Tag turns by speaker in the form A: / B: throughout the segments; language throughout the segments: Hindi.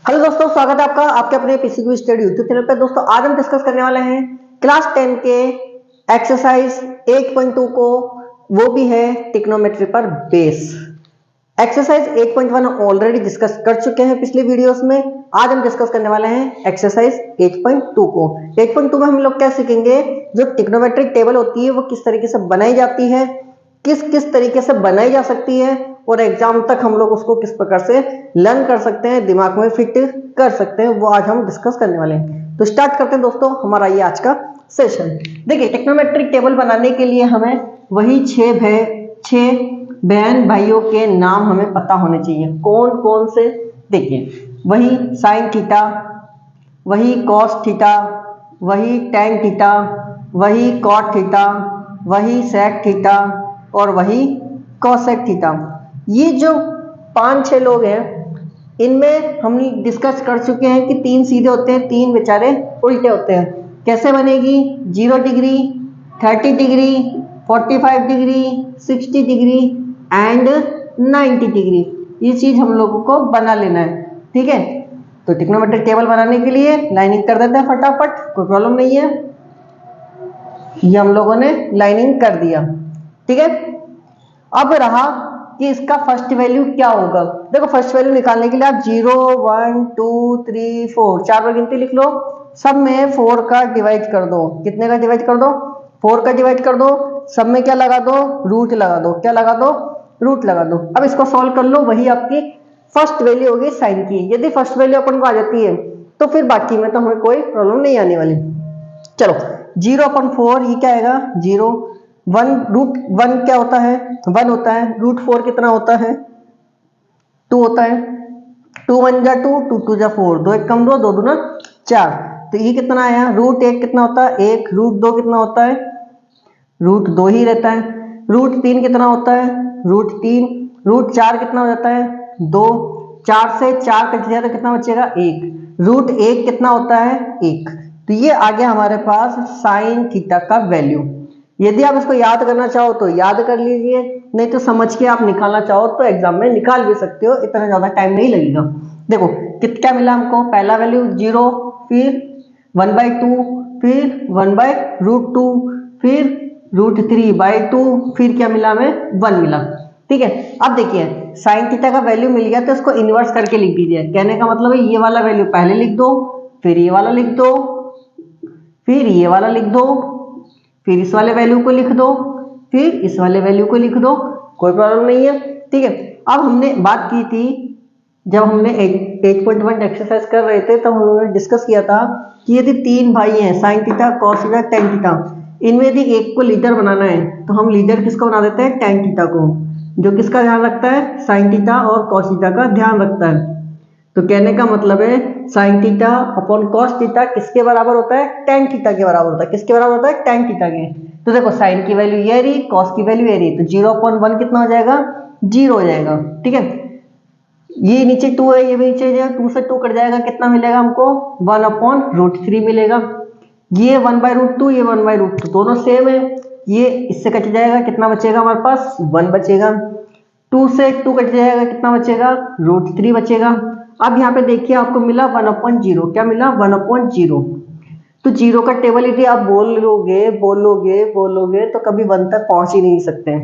A: हेलो दोस्तों, स्वागत है आपका आपके अपने PC quiz study YouTube channel पे। दोस्तों आज हम डिस्कस करने वाले हैं क्लास 10 के एक्सरसाइज 8.2 को, वो भी है ट्रिग्नोमेट्री पर बेस। एक्सरसाइज 8.1 ऑलरेडी डिस्कस कर चुके हैं पिछले वीडियोस में। आज हम डिस्कस करने वाले हैं एक्सरसाइज 8.2 को। 8.2 में हम लोग क्या सीखेंगे, जो ट्रिग्नोमेट्रिक टेबल होती है वो किस तरीके से बनाई जाती है, किस किस तरीके से बनाई जा सकती है, और एग्जाम तक हम लोग उसको किस प्रकार से लर्न कर सकते हैं, दिमाग में फिट कर सकते हैं, वो आज हम डिस्कस करने वाले हैं। तो स्टार्ट करते हैं दोस्तों हमारा ये आज का सेशन। देखिए, ट्रिग्नोमेट्रिक टेबल बनाने के लिए हमें वही छह बहन भाइयों के नाम हमें पता होने चाहिए। कौन कौन से? देखिए, वही साइन थीटा, वही कॉस थीटा, वही टेन थीटा, वही कॉट थीटा, वही सेक थीटा और वही कोसेक थीटा। ये जो 5-6 लोग हैं, इनमें हम डिस्कस कर चुके हैं कि 3 सीधे होते हैं, 3 बेचारे उल्टे होते हैं। कैसे बनेगी? 0 degree, 30 degree, 45 degree, 60 degree and 90 degree. ये चीज हम लोगों को बना लेना है, ठीक है। तो ट्रिग्नोमेट्रिक टेबल बनाने के लिए लाइनिंग कर देते हैं फटाफट, कोई प्रॉब्लम नहीं है। ये हम लोगों ने लाइनिंग कर दिया, ठीक है। अब रहा कि इसका फर्स्ट वैल्यू क्या होगा। देखो, फर्स्ट वैल्यू निकालने के लिए आप 0, 1, 2, 3, 4 4 बार गिनती लिख लो। सब में 4 का डिवाइड कर दो। कितने का डिवाइड कर दो? 4 का डिवाइड कर दो। सब में क्या लगा दो? रूट लगा दो। क्या लगा दो? रूट लगा दो। अब इसको सॉल्व कर लो, वही आपकी फर्स्ट वैल्यू होगी साइन की। यदि फर्स्ट वैल्यू अपन को आ जाती है तो फिर बाकी में तो हमें कोई प्रॉब्लम नहीं आने वाली। चलो, 0/4 ये क्या आएगा? 0। 1 क्या होता है? 1 होता है। √4 कितना होता है? 2 होता है। 2 1 जा 2, 2 2 जा 4, 2 1 कम 2, 2 2 4। तो ये कितना आया? √1 कितना होता है? 1। √2 कितना होता है? √2 ही रहता है। √3 कितना होता है? √3। √4 कितना हो जाता है? 2। 4 से 4 कट जाए तो कितना बचेगा? 1। √1 कितना होता है? 1। तो ये आ गया हमारे पास साइन थीटा का वैल्यू। यदि आप इसको याद करना चाहो तो याद कर लीजिए, नहीं तो समझ के आप निकालना चाहो तो एग्जाम में निकाल भी सकते हो, इतना ज्यादा टाइम नहीं लगेगा। देखो क्या मिला हमको। पहला वैल्यू 0, फिर 1/2, फिर 1/√2, फिर √3/2, फिर क्या मिला हमें? 1 मिला, ठीक है। अब देखिए, साइन थीटा का वैल्यू मिल गया तो इसको इन्वर्स करके लिख दीजिए। कहने का मतलब है ये वाला वैल्यू पहले लिख दो, फिर ये वाला लिख दो, फिर ये वाला लिख दो, फिर इस वाले वैल्यू को लिख दो, फिर इस वाले वैल्यू को लिख दो। कोई प्रॉब्लम नहीं है, ठीक है। अब हमने बात की थी, जब हमने 8.1 एक्सरसाइज कर रहे थे तब हमने डिस्कस किया था कि यदि 3 भाई हैं, sine theta, cos theta, tan theta, इनमें यदि एक को लीडर बनाना है तो हम लीडर किसको बना देते हैं? टेन थीटा को, जो किसका ध्यान रखता है? साइन थीटा और कॉस थीटा का ध्यान रखता है। तो कहने का मतलब है sine theta upon cos theta किसके बराबर होता है? टेन थीटा के बराबर होता है। किसके बराबर होता है? टेन थीटा के। तो देखो, साइन की वैल्यू ये रही, कॉस की वैल्यू ये रही, तो 0/1 कितना हो जाएगा? 0 हो जाएगा, ठीक है। ये नीचे 2 है, ये भी नीचे जाएगा, 2 से 2 कट जाएगा, कितना मिलेगा हमको? 1/√3 मिलेगा। ये 1/√2, ये 1/√2, दोनों सेम है। ये इससे कट जाएगा, कितना बचेगा हमारे पास? 1 बचेगा। 2 से 2 कट जाएगा, कितना बचेगा? √3 बचेगा। अब यहाँ पे देखिए, आपको मिला 1/0। क्या मिला? 1/0। तो 0 का टेबल यदि आप बोलोगे तो कभी 1 तक पहुंच ही नहीं सकते,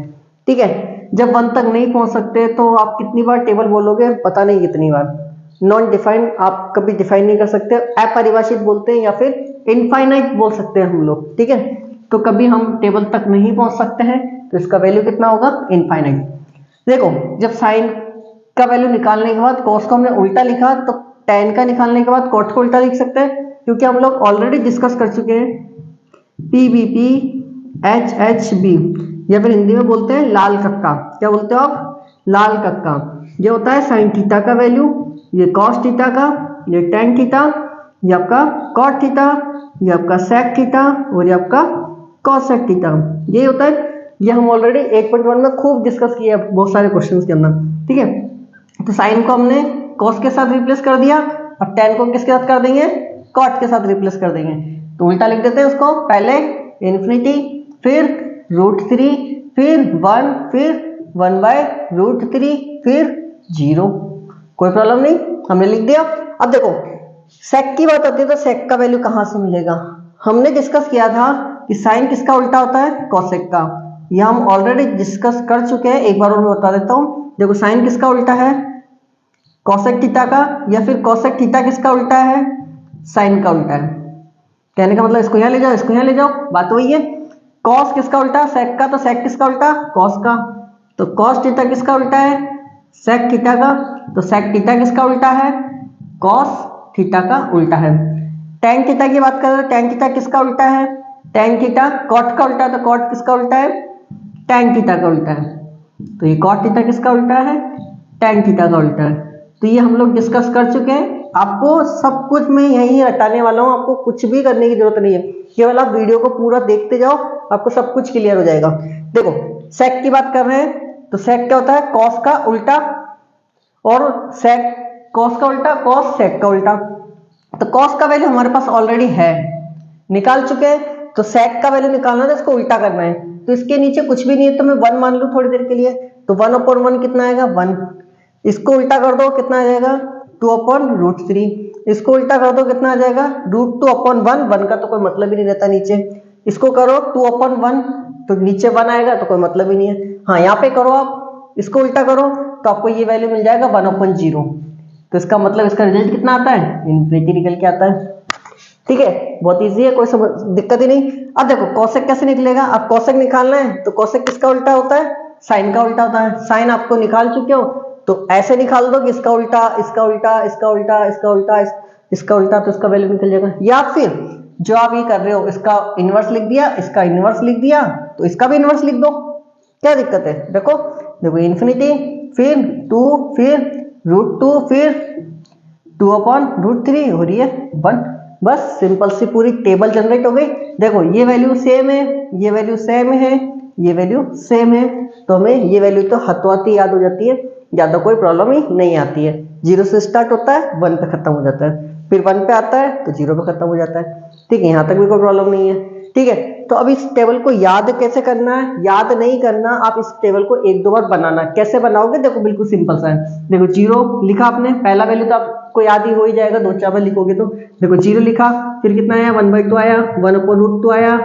A: ठीक है। जब 1 तक नहीं पहुंच सकते तो आप कितनी बार टेबल बोलोगे? पता नहीं कितनी बार। नॉन डिफाइंड आप कभी डिफाइन नहीं कर सकते, अपरिभाषित बोलते हैं, या फिर इनफाइनाइट बोल सकते हैं हम लोग, ठीक है। तो कभी हम टेबल तक नहीं पहुंच सकते हैं, तो इसका वैल्यू कितना होगा? इनफाइनाइट। देखो, जब साइन का वैल्यू निकालने के बाद कॉस को हमने उल्टा लिखा, तो टेन का निकालने के बाद कॉट को उल्टा लिख सकते हैं, क्योंकि हम लोग ऑलरेडी डिस्कस कर चुके हैं PBP HHB, या फिर हिंदी में बोलते हैं लाल कक्का। क्या बोलते हो आप? लाल कक्का। ये होता है साइन थीटा का वैल्यू, ये कॉस थीटा का, ये टेन थीटा, ये आपका कॉट थीटा, ये आपका सेक थीटा और ये आपका कॉसेक थीटा। ये होता है, ये हम ऑलरेडी 8.1 में खूब डिस्कस किया है बहुत सारे क्वेश्चंस के अंदर, ठीक है। तो साइन को हमने कॉस के साथ रिप्लेस कर दिया, अब टेन को किसके साथ कर देंगे? कॉट के साथ रिप्लेस कर देंगे। तो उल्टा लिख देते हैं उसको, पहले इन्फिनिटी, फिर √3, फिर 1, फिर 1/√3, फिर 0। कोई प्रॉब्लम नहीं, हमने लिख दिया। अब देखो सेक की बात आती है तो सेक का वैल्यू कहां से मिलेगा? हमने डिस्कस किया था कि साइन किसका उल्टा होता है? कोसेक का। यह हम ऑलरेडी डिस्कस कर चुके हैं, एक बार और मैं बता देता हूं। देखो साइन किसका उल्टा है? कोसेक थीटा का, या फिर कोसेक थीटा किसका उल्टा है? साइन का उल्टा है। कहने का मतलब इसको यहां ले जाओ, इसको यहां ले जाओ, बात वही है। कॉस किसका उल्टा? सेक का। तो सेक किसका उल्टा? कॉस का। तो कॉस थीटा किसका उल्टा है? सेक थीटा का। तो सेक थीटा किसका उल्टा है? कॉस थीटा का उल्टा है। टैन थीटा की बात करें तो टैन थीटा किसका उल्टा है? टैन थीटा कॉट का उल्टा है। तो कॉट किसका उल्टा है? टैन थीटा का उल्टा है। तो ये कॉट थीटा किसका उल्टा है? टैन थीटा का उल्टा है। तो ये हम लोग डिस्कस कर चुके हैं। आपको सब कुछ मैं यही रटाने वाला हूं, आपको कुछ भी करने की जरूरत नहीं है, केवल आप वीडियो को पूरा देखते जाओ, आपको सब कुछ क्लियर हो जाएगा। देखो सेक की बात कर रहे हैं तो सेक क्या होता है? कॉस का उल्टा, और सेक कॉस का उल्टा कॉस सेक का उल्टा। तो कॉस का वैल्यू हमारे पास ऑलरेडी है, निकाल चुके हैं। तो सेक का वैल्यू निकालना है तो इसको उल्टा करना है। तो इसके नीचे कुछ भी नहीं है तो मैं 1 मान लू थोड़ी देर के लिए। तो 1/1 कितना आएगा? 1। इसको उल्टा कर दो, कितना आ जाएगा? 2/√3। इसको उल्टा कर दो, कितना आ जाएगा? √2/1। 1 का तो कोई मतलब ही नहीं रहता नीचे। इसको करो 2/1 तो नीचे 1 आएगा तो कोई मतलब ही नहीं है। हाँ यहाँ पे करो आप, इसको उल्टा करो तो आपको ये वैल्यू मिल जाएगा 1/0। तो इसका मतलब इसका रिजल्ट कितना आता है? इन्फिनिटी निकल के आता है। ठीक है, बहुत इजी है, कोई दिक्कत ही नहीं। अब देखो कोसेक कैसे निकलेगा? अब कोसेक निकालना है तो कोसेक किसका उल्टा होता है? साइन का उल्टा होता है। साइन आपको निकाल चुके हो तो ऐसे निकाल दो कि इसका उल्टा, इसका उल्टा, इसका उल्टा, इसका उल्टा, इसका उल्टा, तो इसका वैल्यू निकल जाएगा। या फिर जो आप ये कर रहे हो इसका इनवर्स लिख दिया, इसका इनवर्स लिख दिया, तो इसका भी इनवर्स लिख दो, क्या दिक्कत है? देखो देखो इन्फिनिटी, फिर 2, फिर √2, फिर 2/√3 हो रही है 1। बस सिंपल सी पूरी टेबल जनरेट हो गई। देखो ये वैल्यू सेम है, ये वैल्यू सेम है, ये वैल्यू सेम है, तो हमें ये वैल्यू तो हाथों हाथ याद हो जाती है, ज्यादा कोई प्रॉब्लम ही नहीं आती है। 0 से स्टार्ट होता है 1 पे खत्म हो जाता है, फिर 1 पे आता है तो 0 पे खत्म हो जाता है। ठीक है, यहाँ तक भी कोई प्रॉब्लम नहीं है। ठीक है, तो अब इस टेबल को याद कैसे करना है? याद नहीं करना, आप इस टेबल को 1-2 बार बनाना। कैसे बनाओगे? देखो बिल्कुल सिंपल सा है। देखो 0 लिखा आपने, पहला वैल्यू तो आपको याद ही हो ही जाएगा, 2-4 बार लिखोगे तो। देखो 0 लिखा, फिर कितना आया? 1/2 आया, 1/√2 आया,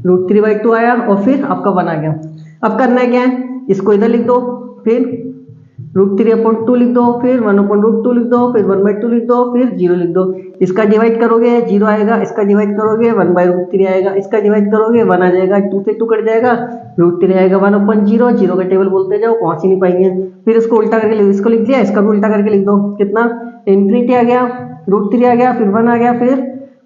A: √3/2 आया, और फिर आपका 1 आ गया। अब करना है क्या है? इसको इधर लिख दो, फिर √3/2 लिख दो, फिर 1/√2 लिख दो, फिर 1/2 लिख दो, फिर 0 लिख दो। इसका डिवाइड करोगे 0 आएगा, इसका डिवाइड करोगे 1/√3 आएगा, इसका डिवाइड करोगे 1 आ जाएगा, 2 से 2 कट जाएगा, √3 आएगा, 1/0। 0 का टेबल बोलते जाओ, पहुंच ही नहीं पाएंगे। फिर इसको उल्टा करके लिख, इसको लिख दिया, इसका भी उल्टा करके लिख दो, कितना? इन्फिनिटी आ गया, √3 आ गया, फिर 1 आ गया, फिर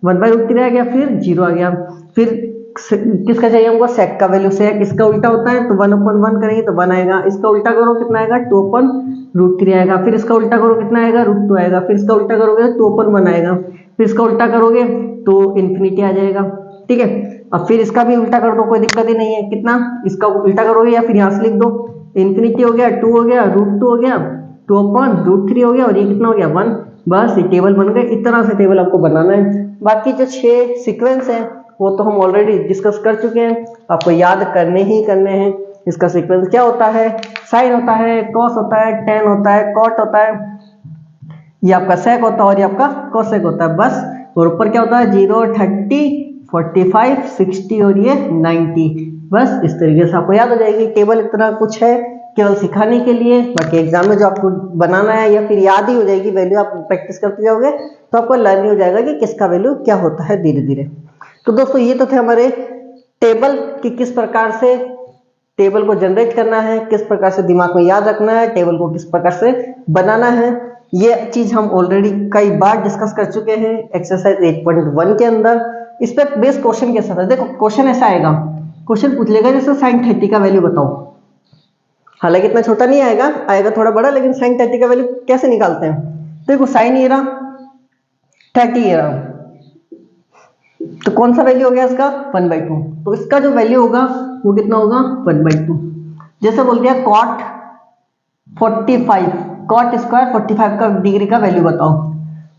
A: 1/√3 आ गया, फिर 0 आ गया। फिर किसका चाहिए हमको? सेक का वैल्यू। सेक इसका उल्टा होता है तो 1/1 करेंगे तो 1 आएगा, इसका उल्टा करो कितना आएगा? 2/√3 आएगा, फिर इसका उल्टा करो कितना आएगा? √2 आएगा, फिर इसका उल्टा करोगे तो 2/1 आएगा, फिर इसका उल्टा करोगे तो इन्फिनिटी आ जाएगा। ठीक है, अब फिर इसका भी उल्टा कर दो, कोई दिक्कत ही नहीं है। कितना? इसका उल्टा करोगे या फिर यहाँ से लिख दो, इन्फिनिटी हो गया, 2 हो गया, √2 हो गया, 2/√3 हो गया, और ये कितना हो गया? 1। बस ये टेबल बन गए। इस तरह से टेबल आपको बनाना है। बाकी जो 6 सीक्वेंस है वो तो हम ऑलरेडी डिस्कस कर चुके हैं, आपको याद करने ही करने हैं। इसका सीक्वेंस क्या होता है? साइन होता है, कॉस होता है, टेन होता है, कॉट होता है, ये आपका सेक होता है, और ये आपका कोसेक होता है। बस, और ऊपर क्या होता है? 0, 30, 45, 60 और ये 90। बस इस तरीके से आपको याद हो जाएगी। टेबल इतना कुछ है केवल सिखाने के लिए, बाकी एग्जाम में जो आपको बनाना है या फिर याद ही हो जाएगी वैल्यू, आप प्रैक्टिस करते जाओगे तो आपको लर्न हो जाएगा कि किसका वैल्यू क्या होता है धीरे धीरे। तो दोस्तों ये तो थे हमारे टेबल कि किस प्रकार से टेबल को जनरेट करना है, किस प्रकार से दिमाग में याद रखना है, टेबल को किस प्रकार से बनाना है। ये चीज हम ऑलरेडी कई बार डिस्कस कर चुके हैं एक्सरसाइज 8.1 के अंदर। इस पर बेस क्वेश्चन कैसा था? देखो क्वेश्चन ऐसा आएगा, क्वेश्चन पूछ लेगा जैसे sin 30 का वैल्यू बताओ। हालांकि इतना छोटा नहीं आएगा, आएगा थोड़ा बड़ा, लेकिन sin 30 का वैल्यू कैसे निकालते हैं? देखो साइन ये रहा, 30 ये रहा, तो कौन सा वैल्यू हो गया इसका? 1/2। तो इसका जो वैल्यू होगा वो कितना होगा? 1/2। जैसे बोल दिया cot 45, cot स्क्वायर 45 का डिग्री का वैल्यू बताओ,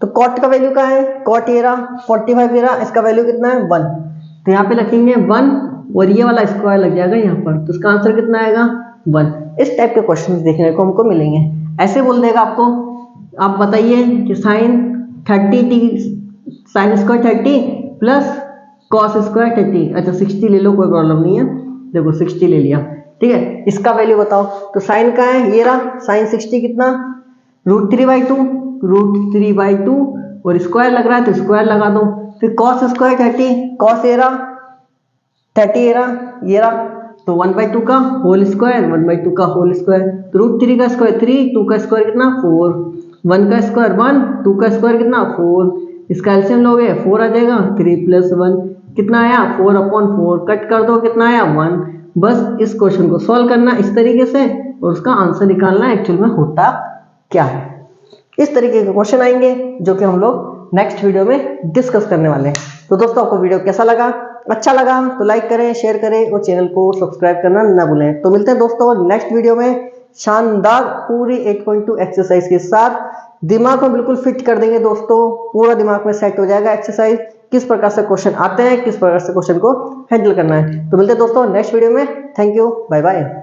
A: तो cot का वैल्यू क्या है? cot ये रहा, 45 ये रहा, इसका वैल्यू कितना है? 1। तो यहाँ पे लिखेंगे 1 और ये वाला स्क्वायर लग जाएगा यहाँ पर, तो इसका आंसर कितना आएगा? 1। इस टाइप के क्वेश्चन देखने को हमको मिलेंगे। ऐसे बोल देगा आपको आप बताइए कि sine 30t sine square 30 plus cos square 30, अच्छा 60 ले लो, कोई प्रॉब्लम नहीं है, देखो 60 ले लिया, ठीक है। इसका वैल्यू बताओ, तो साइन का है ये रहा, साइन 60 कितना, √3/2, √3/2 और स्क्वायर लग रहा है तो स्क्वायर लगा दो, फिर कॉस स्क्वायर 30, कॉस ए रहा 30 ये रहा, तो 1/2 का होल स्क्वायर, 1/2 का होल स्क्वायर, तो √3 का स्क्वायर 3, 2 का स्क्वायर कितना 4, 1 का स्क्वायर 1, 2 का स्क्वायर कितना 4, इसका एलसीएम लोगे 4 आ जाएगा, 3 + 1 कितना आया 4/4, कट कर दो कितना आया 1। बस इस क्वेश्चन को सॉल्व करना इस तरीके से और उसका आंसर निकालना एक्चुअल में होता क्या है। इस तरीके के क्वेश्चन आएंगे जो कि हम लोग नेक्स्ट वीडियो में डिस्कस करने वाले हैं। तो दोस्तों आपको वीडियो कैसा लगा, अच्छा लगा तो लाइक करें, शेयर करें और चैनल को सब्सक्राइब करना ना भूलें। तो मिलते हैं दोस्तों नेक्स्ट वीडियो में शानदार पूरी 8.2 एक्सरसाइज के साथ। दिमाग में बिल्कुल फिट कर देंगे दोस्तों, पूरा दिमाग में सेट हो जाएगा एक्सरसाइज, किस प्रकार से क्वेश्चन आते हैं, किस प्रकार से क्वेश्चन को हैंडल करना है। तो मिलते हैं दोस्तों नेक्स्ट वीडियो में। Thank you, bye bye.